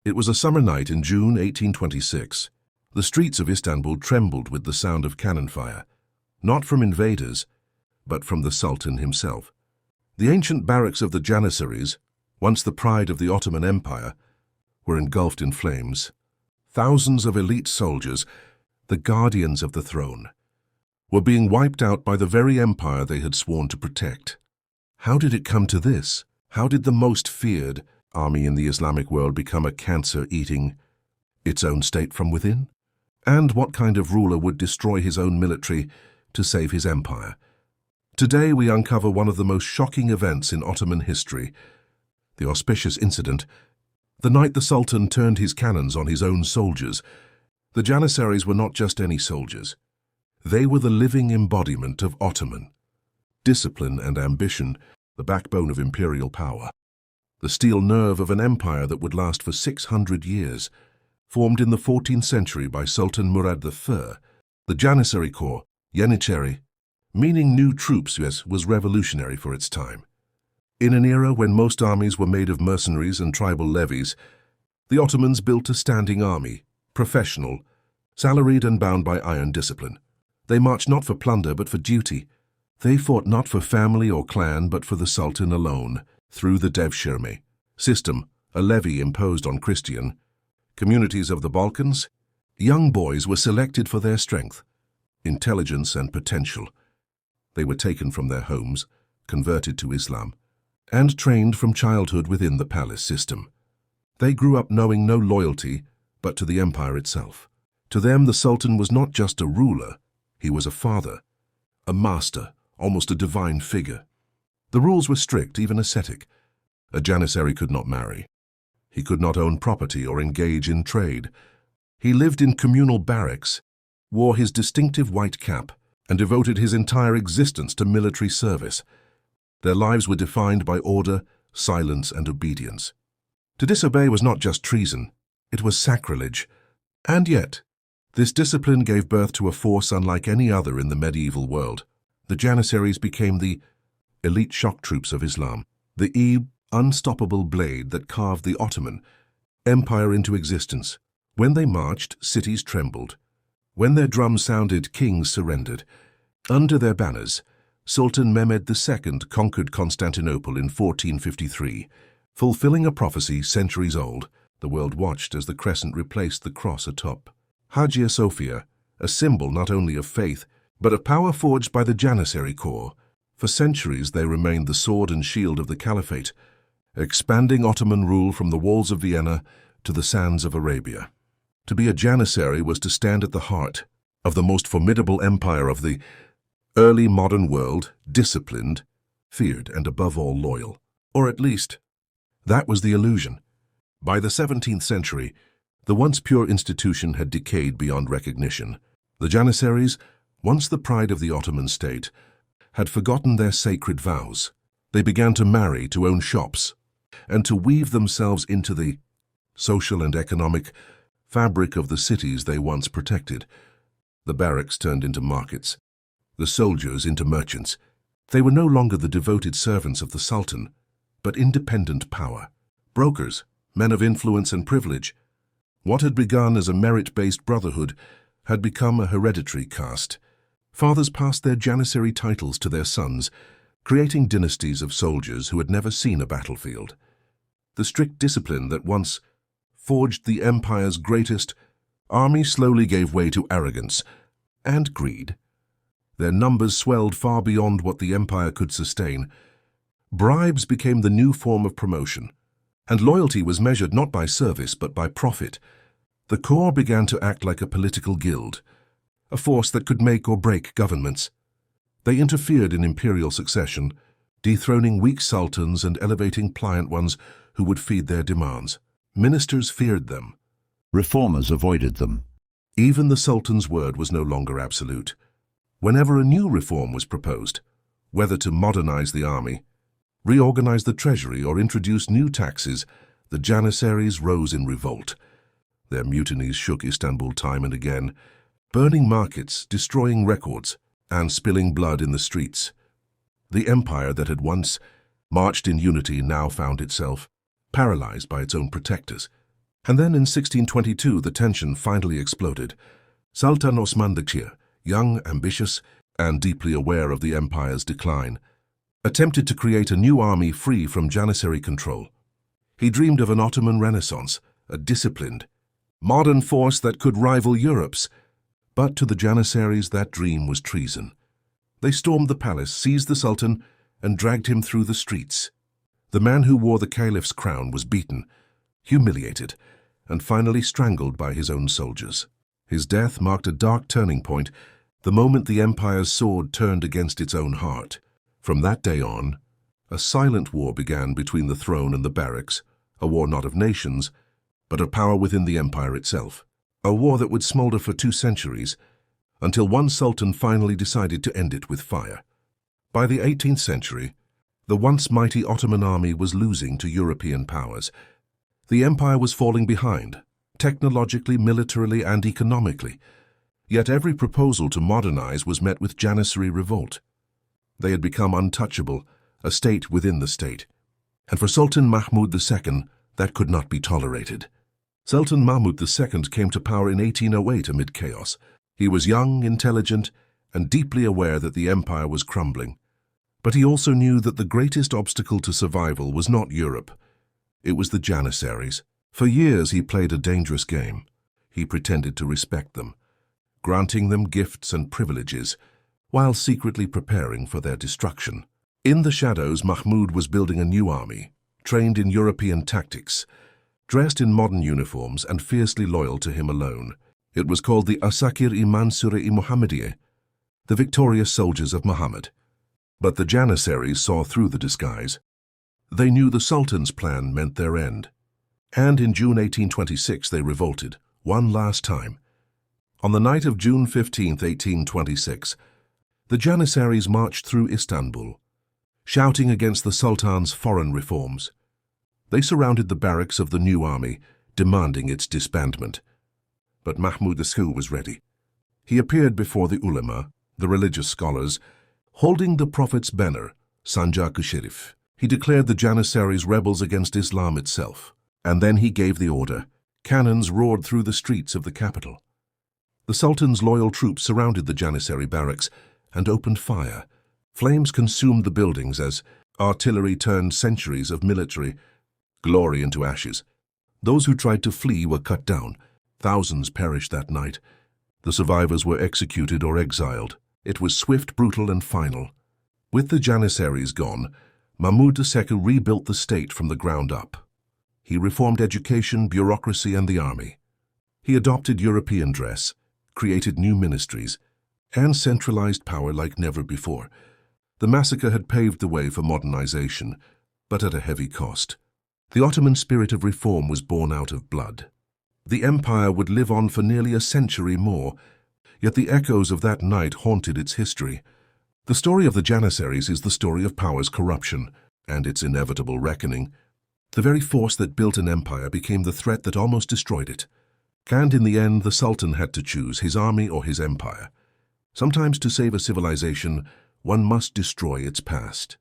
It was a summer night in June 1826. The streets of Istanbul trembled with the sound of cannon fire, not from invaders, but from the Sultan himself. The ancient barracks of the Janissaries, once the pride of the Ottoman Empire, were engulfed in flames. Thousands of elite soldiers, the guardians of the throne, were being wiped out by the very empire they had sworn to protect. How did it come to this? How did the most feared army in the Islamic world become a cancer eating its own state from within? And what kind of ruler would destroy his own military to save his empire? Today we uncover one of the most shocking events in Ottoman history, the Auspicious Incident, the night the Sultan turned his cannons on his own soldiers. The Janissaries were not just any soldiers. They were the living embodiment of Ottoman discipline and ambition, the backbone of imperial power. The steel nerve of an empire that would last for 600 years, formed in the 14th century by Sultan Murad I. The Janissary Corps, Janissary, meaning new troops, was revolutionary for its time. In an era when most armies were made of mercenaries and tribal levies, the Ottomans built a standing army, professional, salaried and bound by iron discipline. They marched not for plunder but for duty. They fought not for family or clan but for the Sultan alone, through the devshirme system, a levy imposed on Christian communities of the Balkans. Young boys were selected for their strength, intelligence and potential. They were taken from their homes, converted to Islam, and trained from childhood within the palace system. They grew up knowing no loyalty but to the empire itself. To them, the Sultan was not just a ruler, he was a father, a master, almost a divine figure. The rules were strict, even ascetic. A Janissary could not marry. He could not own property or engage in trade. He lived in communal barracks, wore his distinctive white cap, and devoted his entire existence to military service. Their lives were defined by order, silence, and obedience. To disobey was not just treason, it was sacrilege. And yet, this discipline gave birth to a force unlike any other in the medieval world. The Janissaries became the elite shock troops of Islam, the unstoppable blade that carved the Ottoman Empire into existence. When they marched, cities trembled. When their drums sounded, kings surrendered. Under their banners, Sultan Mehmed II conquered Constantinople in 1453. Fulfilling a prophecy centuries old, the world watched as the crescent replaced the cross atop. Hagia Sophia, a symbol not only of faith, but of power forged by the Janissary Corps. For centuries they remained the sword and shield of the Caliphate, expanding Ottoman rule from the walls of Vienna to the sands of Arabia. To be a Janissary was to stand at the heart of the most formidable empire of the early modern world, disciplined, feared, and above all loyal. Or at least, that was the illusion. By the 17th century, the once pure institution had decayed beyond recognition. The Janissaries, once the pride of the Ottoman state, had forgotten their sacred vows. They began to marry, to own shops, and to weave themselves into the social and economic fabric of the cities they once protected. The barracks turned into markets, the soldiers into merchants. They were no longer the devoted servants of the Sultan, but independent power. Brokers, men of influence and privilege. What had begun as a merit-based brotherhood had become a hereditary caste. Fathers passed their Janissary titles to their sons, creating dynasties of soldiers who had never seen a battlefield. The strict discipline that once forged the empire's greatest army slowly gave way to arrogance and greed. Their numbers swelled far beyond what the empire could sustain. Bribes became the new form of promotion, and loyalty was measured not by service but by profit. The corps began to act like a political guild, a force that could make or break governments. They interfered in imperial succession, dethroning weak sultans and elevating pliant ones who would feed their demands. Ministers feared them. Reformers avoided them. Even the sultan's word was no longer absolute. Whenever a new reform was proposed, whether to modernize the army, reorganize the treasury, or introduce new taxes, the Janissaries rose in revolt. Their mutinies shook Istanbul time and again, burning markets, destroying records, and spilling blood in the streets. The empire that had once marched in unity now found itself paralyzed by its own protectors. And then in 1622 the tension finally exploded. Sultan Osman II, young, ambitious, and deeply aware of the empire's decline, attempted to create a new army free from Janissary control. He dreamed of an Ottoman Renaissance, a disciplined, modern force that could rival Europe's. But to the Janissaries that dream was treason. They stormed the palace, seized the Sultan, and dragged him through the streets. The man who wore the caliph's crown was beaten, humiliated, and finally strangled by his own soldiers. His death marked a dark turning point, the moment the empire's sword turned against its own heart. From that day on, a silent war began between the throne and the barracks, a war not of nations, but of power within the empire itself. A war that would smolder for 2 centuries, until one sultan finally decided to end it with fire. By the 18th century, the once mighty Ottoman army was losing to European powers. The empire was falling behind, technologically, militarily, and economically. Yet every proposal to modernize was met with Janissary revolt. They had become untouchable, a state within the state. And for Sultan Mahmud II, that could not be tolerated. Sultan Mahmud II came to power in 1808 amid chaos. He was young, intelligent, and deeply aware that the empire was crumbling. But he also knew that the greatest obstacle to survival was not Europe. It was the Janissaries. For years he played a dangerous game. He pretended to respect them, granting them gifts and privileges, while secretly preparing for their destruction. In the shadows, Mahmud was building a new army, trained in European tactics, dressed in modern uniforms and fiercely loyal to him alone. It was called the Asakir-i Muhammadiyeh, the victorious soldiers of Muhammad. But the Janissaries saw through the disguise. They knew the Sultan's plan meant their end. And in June 1826 they revolted, one last time. On the night of June 15, 1826, the Janissaries marched through Istanbul, shouting against the Sultan's foreign reforms. They surrounded the barracks of the new army, demanding its disbandment. But Mahmud II was ready. He appeared before the ulama, the religious scholars, holding the Prophet's banner, Sanjak-i-Sharif. He declared the Janissaries rebels against Islam itself. And then he gave the order. Cannons roared through the streets of the capital. The Sultan's loyal troops surrounded the Janissary barracks and opened fire. Flames consumed the buildings as artillery turned centuries of military glory into ashes. Those who tried to flee were cut down. Thousands perished that night. The survivors were executed or exiled. It was swift, brutal, and final. With the Janissaries gone, Mahmud II rebuilt the state from the ground up. He reformed education, bureaucracy, and the army. He adopted European dress, created new ministries, and centralized power like never before. The massacre had paved the way for modernization, but at a heavy cost. The Ottoman spirit of reform was born out of blood. The empire would live on for nearly a century more, yet the echoes of that night haunted its history. The story of the Janissaries is the story of power's corruption and its inevitable reckoning. The very force that built an empire became the threat that almost destroyed it. And in the end, the Sultan had to choose his army or his empire. Sometimes to save a civilization, one must destroy its past.